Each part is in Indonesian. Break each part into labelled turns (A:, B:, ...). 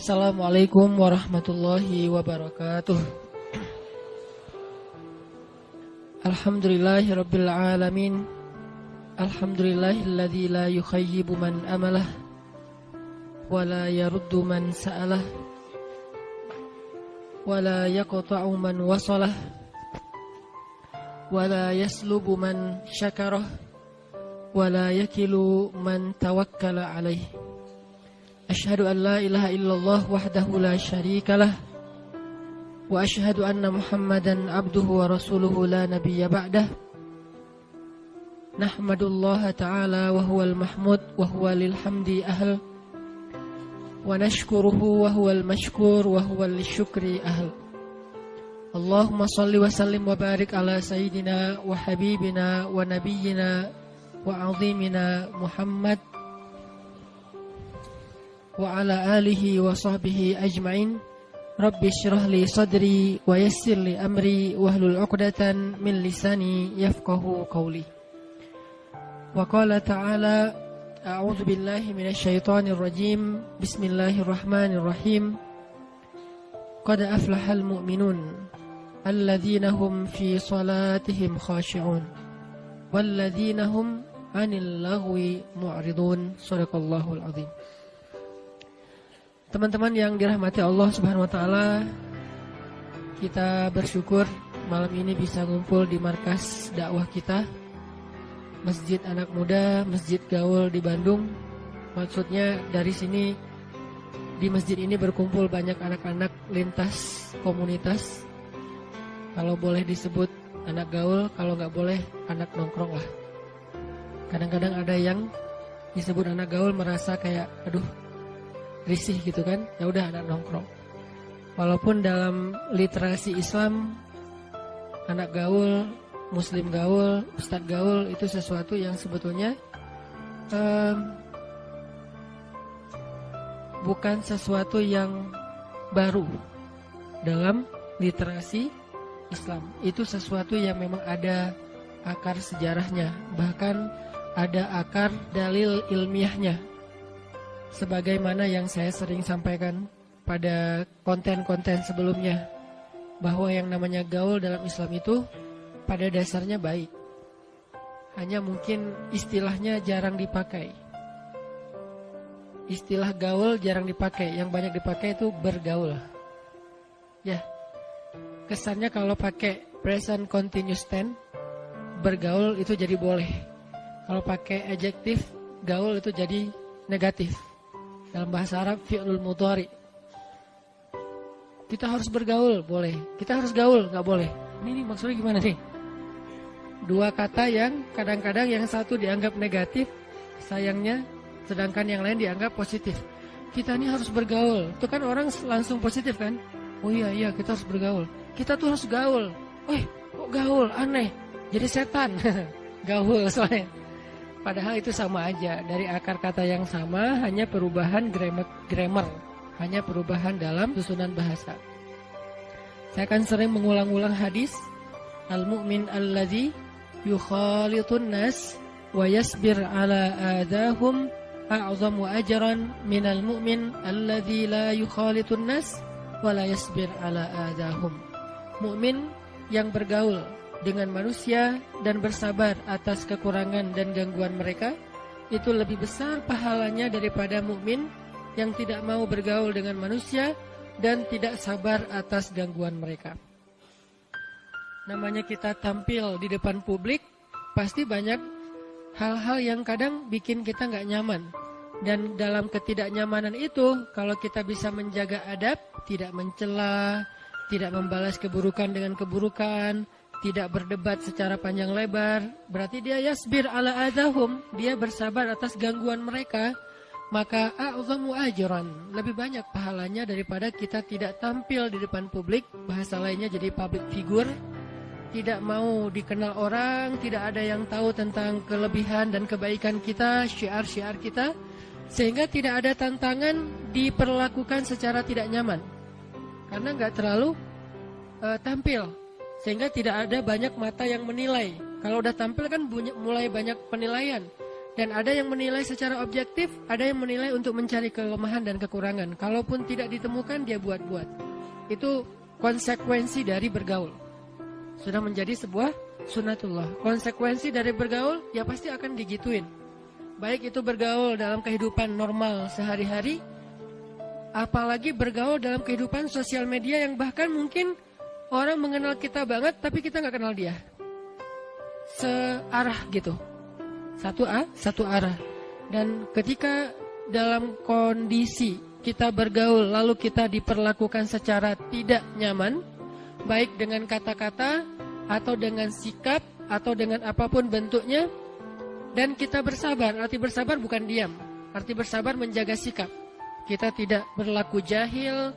A: Assalamualaikum warahmatullahi wabarakatuh. Alhamdulillahirabbil alamin. Alhamdulillahilladzi la yukhayyibu man amalah wa la yaruddu man sa'alah wa la yaqta'u man wasalah wa la yaslubu man syakarah wa la yakilu man tawakkala alaih. Asyhadu an la ilaha illallah wahdahu la syarikalah wa asyhadu anna Muhammadan abduhu wa rasuluhu la nabiyya ba'dah. Nahmadullaha ta'ala wa huwal mahmud wa huwa lil hamdi ahl wa nashkuruhu wa huwal mashkur wa huwal lisyukri ahl. Allahumma salli wa sallim wa barik ala sayyidina wa habibina wa nabiyyina wa azimina Muhammad wa ala alihi wa sahbihi ajma'in. Rabbi syrah li sadri wa yassir li amri wahlul 'uqdatan min lisani yafqahu qawli. Wa qala ta'ala a'udzu billahi minasy syaithanir rajim. Bismillahirrahmanirrahim. Qad aflahal mu'minun alladzina hum fi salatihim khashi'un walladzina hum 'anil lagwi mu'ridun. Shadaqallahul 'azim. Teman-teman yang dirahmati Allah Subhanahu wa taala, kita bersyukur malam ini bisa ngumpul di markas dakwah kita, Masjid Anak Muda, Masjid Gaul di Bandung. Maksudnya dari sini, di masjid ini berkumpul banyak anak-anak lintas komunitas. Kalau boleh disebut anak gaul, kalau nggak boleh anak nongkrong lah. Kadang-kadang ada yang disebut anak gaul merasa kayak aduh risih gitu kan, ya udah anak nongkrong. Walaupun dalam literasi Islam anak gaul, muslim gaul, ustadz gaul itu sesuatu yang sebetulnya bukan sesuatu yang baru dalam literasi Islam. Itu sesuatu yang memang ada akar sejarahnya, bahkan ada akar dalil ilmiahnya. Sebagaimana yang saya sering sampaikan pada konten-konten sebelumnya, bahwa yang namanya gaul dalam Islam itu pada dasarnya baik. Hanya mungkin istilahnya jarang dipakai. Istilah gaul jarang dipakai, yang banyak dipakai itu bergaul. Ya, kesannya kalau pakai present continuous tense, bergaul itu jadi boleh. Kalau pakai adjektif, gaul itu jadi negatif. Dalam bahasa Arab, fi'lul mudhari. Kita harus bergaul, boleh. Kita harus gaul, gak boleh. Ini maksudnya gimana nih? Dua kata yang kadang-kadang yang satu dianggap negatif, sayangnya, sedangkan yang lain dianggap positif. Kita ini harus bergaul. Itu kan orang langsung positif kan? Oh iya, kita harus bergaul. Kita tuh harus gaul. Kok gaul? Aneh. Jadi setan. Gaul soalnya. Padahal itu sama aja, dari akar kata yang sama, hanya perubahan grammar, hanya perubahan dalam susunan bahasa. Saya akan sering mengulang-ulang hadis al-mu'min alladzi yukhalitun nas wa yasbir ala adahum a'zamu ajran minal mu'min alladzi la yukhalitun nas wa la yasbir ala adahum. Mukmin yang bergaul dengan manusia dan bersabar atas kekurangan dan gangguan mereka, itu lebih besar pahalanya daripada mukmin yang tidak mau bergaul dengan manusia dan tidak sabar atas gangguan mereka. Namanya kita tampil di depan publik, pasti banyak hal-hal yang kadang bikin kita gak nyaman. Dan dalam ketidaknyamanan itu, kalau kita bisa menjaga adab, tidak mencela, tidak membalas keburukan dengan keburukan, tidak berdebat secara panjang lebar, berarti dia yasbir ala adahum, dia bersabar atas gangguan mereka, maka a'zamu ajran, lebih banyak pahalanya daripada kita tidak tampil di depan publik, bahasa lainnya jadi public figure, tidak mau dikenal orang, tidak ada yang tahu tentang kelebihan dan kebaikan kita, syiar-syiar kita, sehingga tidak ada tantangan diperlakukan secara tidak nyaman, karena nggak terlalu tampil. Sehingga tidak ada banyak mata yang menilai. Kalau udah tampil kan mulai banyak penilaian. Dan ada yang menilai secara objektif, ada yang menilai untuk mencari kelemahan dan kekurangan. Kalaupun tidak ditemukan, dia buat-buat. Itu konsekuensi dari bergaul. Sudah menjadi sebuah sunatullah. Konsekuensi dari bergaul, ya pasti akan digituin. Baik itu bergaul dalam kehidupan normal sehari-hari, apalagi bergaul dalam kehidupan sosial media yang bahkan mungkin orang mengenal kita banget, tapi kita nggak kenal dia. Searah gitu. Satu arah. Dan ketika dalam kondisi kita bergaul lalu kita diperlakukan secara tidak nyaman, baik dengan kata-kata atau dengan sikap atau dengan apapun bentuknya, dan kita bersabar. Arti bersabar bukan diam, arti bersabar menjaga sikap. Kita tidak berlaku jahil.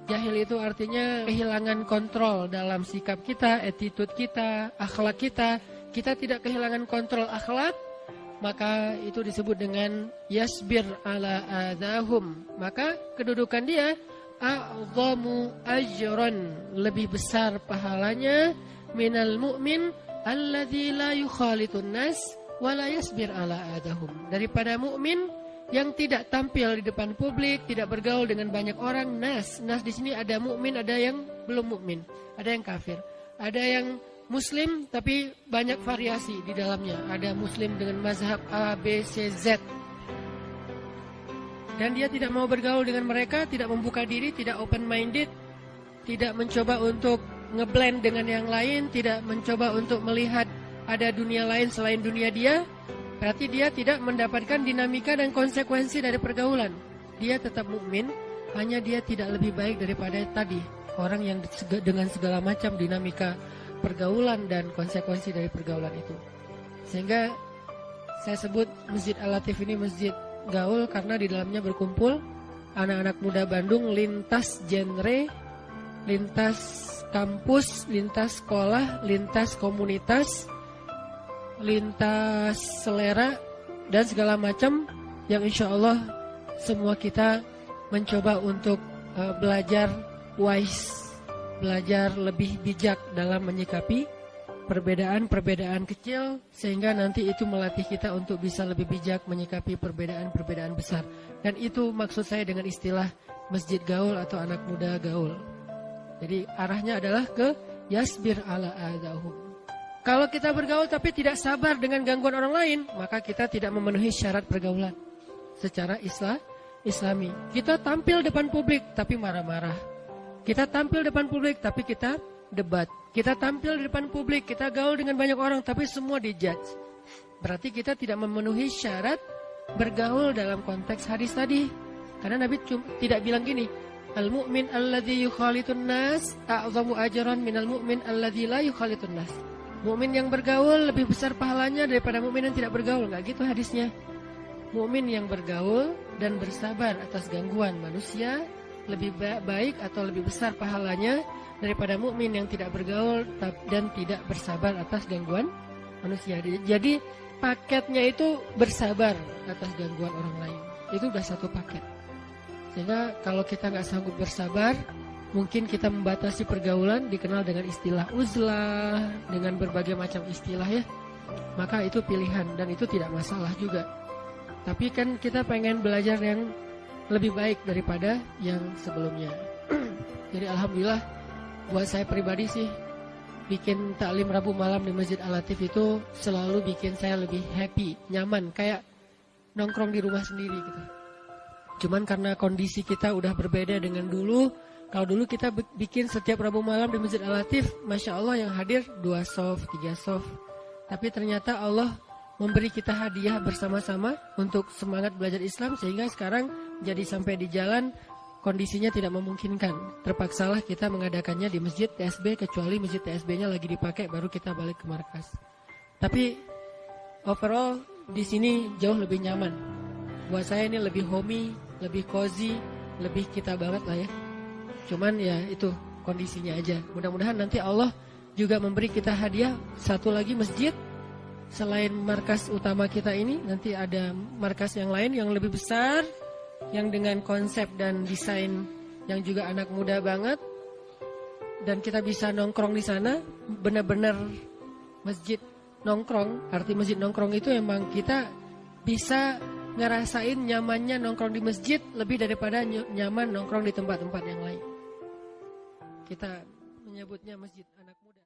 A: Jahil itu artinya kehilangan kontrol dalam sikap kita, attitude kita, akhlak kita. Kita tidak kehilangan kontrol akhlak, maka itu disebut dengan yasbir ala adahum. Maka kedudukan dia a'zamu ajran, lebih besar pahalanya minal mu'min alladzi la yukhalitun nas wa la yasbir ala adahum, daripada mukmin yang tidak tampil di depan publik, tidak bergaul dengan banyak orang. Nas di sini ada mukmin, ada yang belum mukmin, ada yang kafir, ada yang muslim tapi banyak variasi di dalamnya. Ada muslim dengan mazhab A, B, C, Z, dan dia tidak mau bergaul dengan mereka, tidak membuka diri, tidak open minded, tidak mencoba untuk ngeblend dengan yang lain, tidak mencoba untuk melihat ada dunia lain selain dunia dia. Berarti dia tidak mendapatkan dinamika dan konsekuensi dari pergaulan. Dia tetap mukmin, hanya dia tidak lebih baik daripada tadi orang yang dengan segala macam dinamika pergaulan dan konsekuensi dari pergaulan itu. Sehingga saya sebut Masjid Al-Latif ini masjid gaul karena di dalamnya berkumpul anak-anak muda Bandung lintas genre, lintas kampus, lintas sekolah, lintas komunitas, lintas selera dan segala macam, yang insya Allah semua kita mencoba untuk belajar wise, belajar lebih bijak dalam menyikapi perbedaan-perbedaan kecil, sehingga nanti itu melatih kita untuk bisa lebih bijak menyikapi perbedaan-perbedaan besar. Dan itu maksud saya dengan istilah masjid gaul atau anak muda gaul. Jadi arahnya adalah ke yasbir ala adahum. Kalau kita bergaul tapi tidak sabar dengan gangguan orang lain, maka kita tidak memenuhi syarat pergaulan secara Islami. Kita tampil depan publik tapi marah-marah. Kita tampil depan publik tapi kita debat. Kita tampil di depan publik, kita gaul dengan banyak orang tapi semua dijudge. Berarti kita tidak memenuhi syarat bergaul dalam konteks hadis tadi. Karena Nabi tidak bilang gini, al-mu'min alladzi yukhalitun nas a'zamu ajran minal mu'min alladzi la yukhalitun nas. Mukmin yang bergaul lebih besar pahalanya daripada mukmin yang tidak bergaul. Enggak gitu hadisnya. Mukmin yang bergaul dan bersabar atas gangguan manusia lebih baik atau lebih besar pahalanya daripada mukmin yang tidak bergaul dan tidak bersabar atas gangguan manusia. Jadi paketnya itu bersabar atas gangguan orang lain. Itu udah satu paket. Sehingga kalau kita nggak sanggup bersabar, mungkin kita membatasi pergaulan, dikenal dengan istilah uzlah, dengan berbagai macam istilah ya. Maka itu pilihan dan itu tidak masalah juga. Tapi kan kita pengen belajar yang lebih baik daripada yang sebelumnya. Jadi alhamdulillah buat saya pribadi sih, bikin taklim Rabu malam di Masjid Al-Latif itu selalu bikin saya lebih happy, nyaman, kayak nongkrong di rumah sendiri gitu. Cuman karena kondisi kita udah berbeda dengan dulu. Kalau dulu kita bikin setiap Rabu malam di Masjid Al-Latif, Masya Allah yang hadir 2 soft, 3 soft. Tapi ternyata Allah memberi kita hadiah bersama-sama untuk semangat belajar Islam, sehingga sekarang jadi sampai di jalan kondisinya tidak memungkinkan. Terpaksalah kita mengadakannya di Masjid TSB, kecuali Masjid TSB-nya lagi dipakai baru kita balik ke markas. Tapi overall di sini jauh lebih nyaman. Buat saya ini lebih homey, lebih cozy, lebih kita banget lah ya. Cuman ya itu kondisinya aja. Mudah-mudahan nanti Allah juga memberi kita hadiah satu lagi masjid. Selain markas utama kita ini, nanti ada markas yang lain yang lebih besar, yang dengan konsep dan desain yang juga anak muda banget. Dan kita bisa nongkrong di sana, benar-benar masjid nongkrong. Arti masjid nongkrong itu emang kita bisa ngerasain nyamannya nongkrong di masjid lebih daripada nyaman nongkrong di tempat-tempat yang lain. Kita menyebutnya masjid anak muda.